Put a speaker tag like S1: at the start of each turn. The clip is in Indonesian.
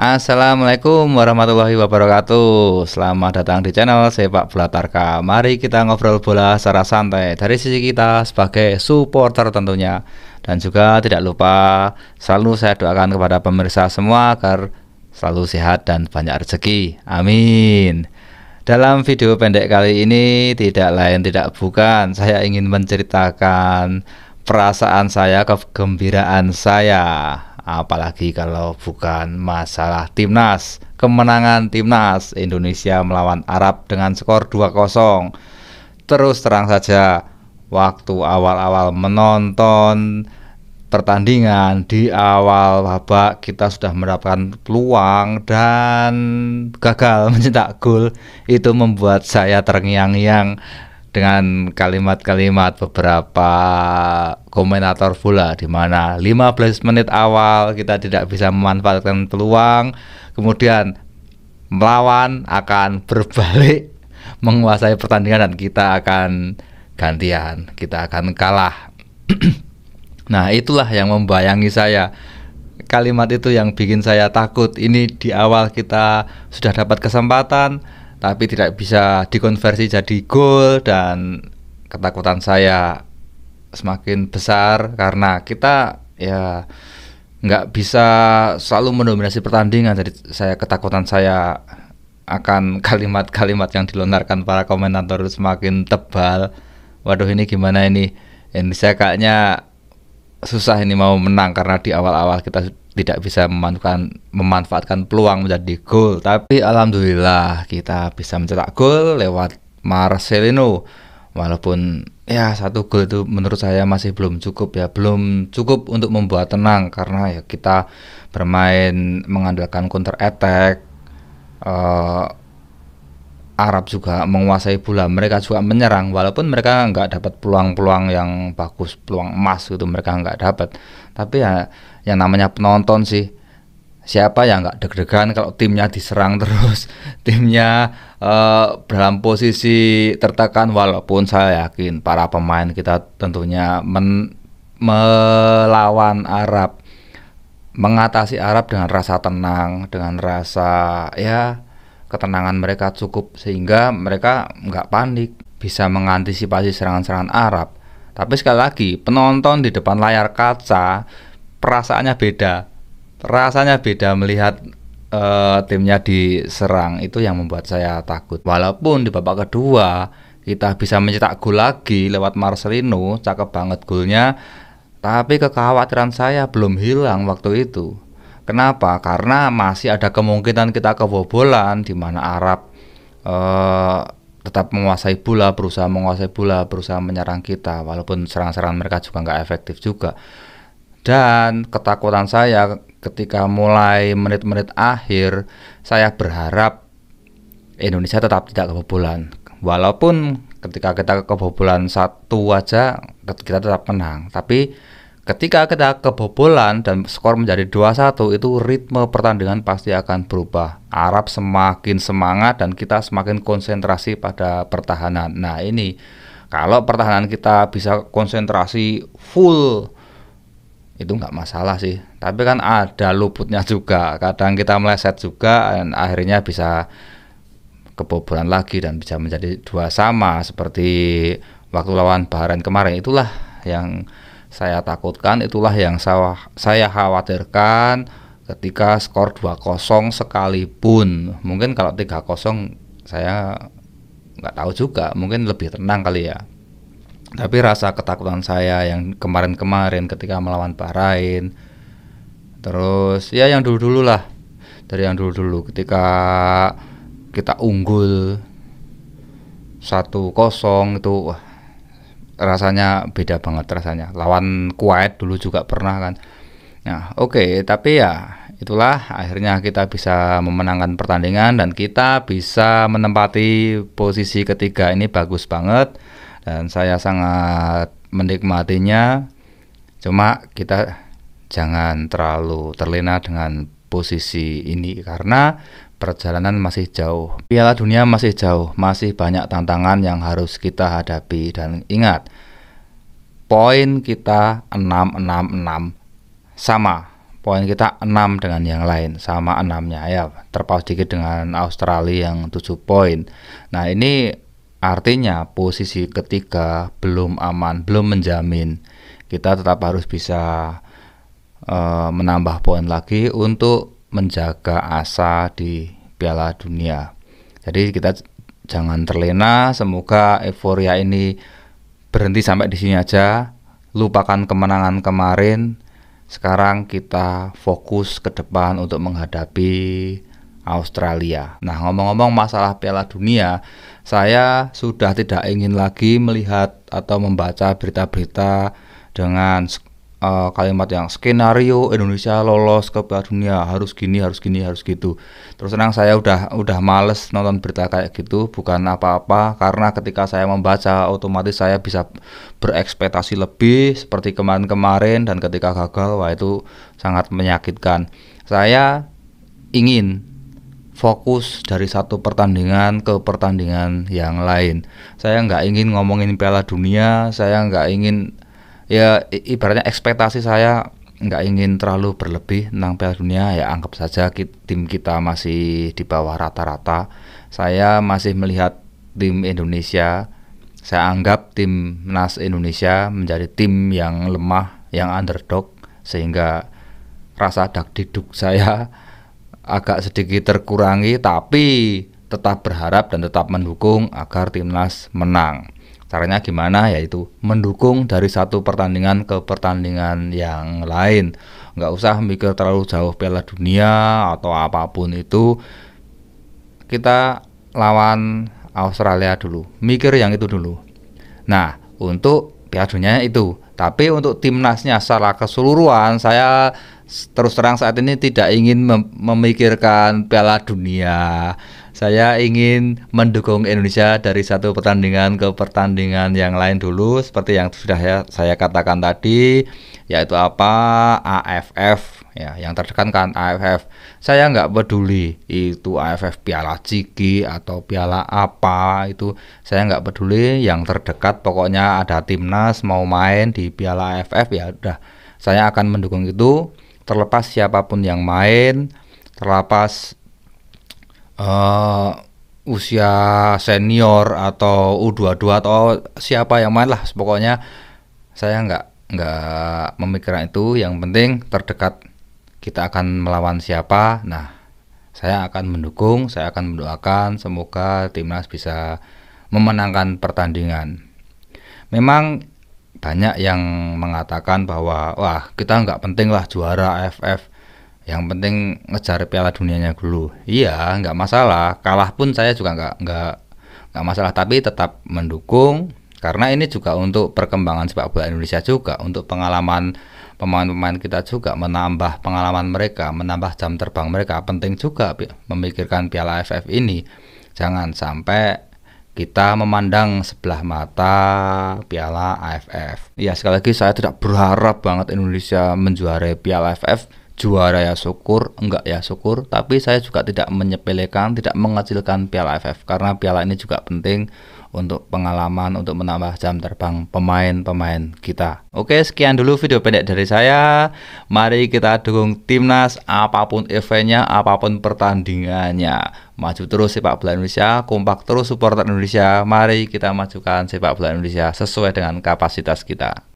S1: Assalamualaikum warahmatullahi wabarakatuh. Selamat datang di channel Sepak Bola Tarka. Mari kita ngobrol bola secara santai dari sisi kita sebagai supporter tentunya. Dan juga tidak lupa selalu saya doakan kepada pemirsa semua agar selalu sehat dan banyak rezeki. Amin. Dalam video pendek kali ini tidak lain tidak bukan saya ingin menceritakan perasaan saya, kegembiraan saya. Apalagi kalau bukan masalah timnas, kemenangan timnas Indonesia melawan Arab dengan skor 2-0. Terus terang saja, waktu awal-awal menonton pertandingan di awal babak kita sudah mendapatkan peluang dan gagal mencetak gol. Itu membuat saya terngiang-ngiang dengan kalimat-kalimat beberapa komentator bola, di mana 15 menit awal kita tidak bisa memanfaatkan peluang, kemudian melawan akan berbalik menguasai pertandingan dan kita akan gantian, kita akan kalah. Nah, itulah yang membayangi saya. Kalimat itu yang bikin saya takut. Ini di awal kita sudah dapat kesempatan tapi tidak bisa dikonversi jadi gol, dan ketakutan saya semakin besar karena kita ya nggak bisa selalu mendominasi pertandingan. Jadi ketakutan saya akan kalimat-kalimat yang dilontarkan para komentator semakin tebal. Waduh, ini gimana ini? Indonesia kayaknya susah ini mau menang karena di awal-awal kita tidak bisa memanfaatkan peluang menjadi gol. Tapi alhamdulillah kita bisa mencetak gol lewat Marcelino. Walaupun ya satu gol itu menurut saya masih belum cukup ya, belum cukup untuk membuat tenang karena ya kita bermain mengandalkan counter attack. Arab juga menguasai bola, mereka juga menyerang walaupun mereka nggak dapat peluang-peluang yang bagus, peluang emas itu mereka nggak dapat. Tapi ya yang namanya penonton sih, siapa yang nggak deg-degan kalau timnya diserang terus, timnya dalam posisi tertekan. Walaupun saya yakin para pemain kita tentunya melawan Arab, mengatasi Arab dengan rasa tenang, dengan rasa ya ketenangan mereka cukup sehingga mereka nggak panik, bisa mengantisipasi serangan-serangan Arab. Tapi sekali lagi, penonton di depan layar kaca perasaannya beda. Rasanya beda melihat timnya diserang, itu yang membuat saya takut. Walaupun di babak kedua kita bisa mencetak gol lagi lewat Marcelino, cakep banget golnya, tapi kekhawatiran saya belum hilang waktu itu. Kenapa? Karena masih ada kemungkinan kita kebobolan, di mana Arab tetap menguasai bola, berusaha menguasai bola, berusaha menyerang kita, walaupun serangan-serangan mereka juga nggak efektif juga. Dan ketakutan saya ketika mulai menit-menit akhir, saya berharap Indonesia tetap tidak kebobolan. Walaupun ketika kita kebobolan satu aja, kita tetap menang. Tapi ketika kita kebobolan dan skor menjadi 2-1, itu ritme pertandingan pasti akan berubah. Arab semakin semangat dan kita semakin konsentrasi pada pertahanan. Nah, ini kalau pertahanan kita bisa konsentrasi full, itu nggak masalah sih. Tapi kan ada luputnya juga. Kadang kita meleset juga dan akhirnya bisa kebobolan lagi dan bisa menjadi 2-2 seperti waktu lawan Bahrain kemarin. Itulah yang saya takutkan, itulah yang saya khawatirkan ketika skor 2-0 sekalipun. Mungkin kalau 3-0 saya nggak tahu juga, mungkin lebih tenang kali ya. Tapi rasa ketakutan saya yang kemarin-kemarin ketika melawan Bahrain, terus ya yang dulu-dulu lah, dari yang dulu-dulu ketika kita unggul 1-0 itu wah, rasanya beda banget rasanya. Lawan Kuwait dulu juga pernah kan. Nah, oke, tapi ya itulah akhirnya kita bisa memenangkan pertandingan dan kita bisa menempati posisi ketiga. Ini bagus banget dan saya sangat menikmatinya. Cuma kita jangan terlalu terlena dengan posisi ini karena perjalanan masih jauh. Piala Dunia masih jauh, masih banyak tantangan yang harus kita hadapi. Dan ingat, poin kita 6-6-6 sama poin kita 6 dengan yang lain, sama 6-nya ya, terpaut sedikit dengan Australia yang 7 poin. Nah, ini artinya posisi ketiga belum aman, belum menjamin. Kita tetap harus bisa menambah poin lagi untuk menjaga asa di Piala Dunia. Jadi kita jangan terlena, semoga euforia ini berhenti sampai di sini aja. Lupakan kemenangan kemarin. Sekarang kita fokus ke depan untuk menghadapi Australia. Nah, ngomong-ngomong masalah Piala Dunia, saya sudah tidak ingin lagi melihat atau membaca berita-berita dengan kalimat yang skenario Indonesia lolos ke Piala Dunia harus gini, harus gini, harus gitu. Terus terang saya udah males nonton berita kayak gitu, bukan apa-apa, karena ketika saya membaca otomatis saya bisa berekspektasi lebih seperti kemarin-kemarin, dan ketika gagal, wah itu sangat menyakitkan. Saya ingin fokus dari satu pertandingan ke pertandingan yang lain. Saya nggak ingin ngomongin Piala Dunia, saya nggak ingin, ya ibaratnya ekspektasi saya nggak ingin terlalu berlebih tentang Piala Dunia. Ya anggap saja tim kita masih di bawah rata-rata. Saya masih melihat tim Indonesia, saya anggap timnas Indonesia menjadi tim yang lemah, yang underdog, sehingga rasa dakdikduk saya agak sedikit terkurangi, tapi tetap berharap dan tetap mendukung agar timnas menang. Caranya gimana? Yaitu mendukung dari satu pertandingan ke pertandingan yang lain. Nggak usah mikir terlalu jauh Piala Dunia atau apapun itu. Kita lawan Australia dulu, mikir yang itu dulu. Nah, untuk Piala Dunia itu. Tapi untuk timnasnya secara keseluruhan, saya terus terang saat ini tidak ingin memikirkan Piala Dunia. Saya ingin mendukung Indonesia dari satu pertandingan ke pertandingan yang lain dulu, seperti yang sudah saya katakan tadi, yaitu apa? AFF, ya, yang terdekat kan AFF. Saya nggak peduli itu AFF Piala Ciki atau Piala apa, itu saya nggak peduli. Yang terdekat pokoknya ada timnas mau main di Piala AFF, ya udah, saya akan mendukung itu, terlepas siapapun yang main, terlepas usia senior atau U22 atau siapa yang main lah, pokoknya saya nggak memikirkan itu. Yang penting terdekat kita akan melawan siapa, nah saya akan mendukung, saya akan mendoakan semoga timnas bisa memenangkan pertandingan. Memang banyak yang mengatakan bahwa wah kita nggak penting lah juara AFF, yang penting ngejar Piala Dunianya dulu. Iya, nggak masalah, kalah pun saya juga nggak masalah, tapi tetap mendukung, karena ini juga untuk perkembangan sepak bola Indonesia, juga untuk pengalaman pemain-pemain kita, juga menambah pengalaman mereka, menambah jam terbang mereka. Penting juga memikirkan Piala AFF ini, jangan sampai kita memandang sebelah mata Piala AFF. Ya, sekali lagi saya tidak berharap banget Indonesia menjuarai Piala AFF. Juara ya syukur, enggak ya syukur, tapi saya juga tidak menyepelekan, tidak mengecilkan Piala AFF, karena piala ini juga penting untuk pengalaman, untuk menambah jam terbang pemain-pemain kita. Oke, sekian dulu video pendek dari saya. Mari kita dukung timnas apapun eventnya, apapun pertandingannya. Maju terus sepak bola Indonesia, kompak terus supporter Indonesia. Mari kita majukan sepak bola Indonesia sesuai dengan kapasitas kita.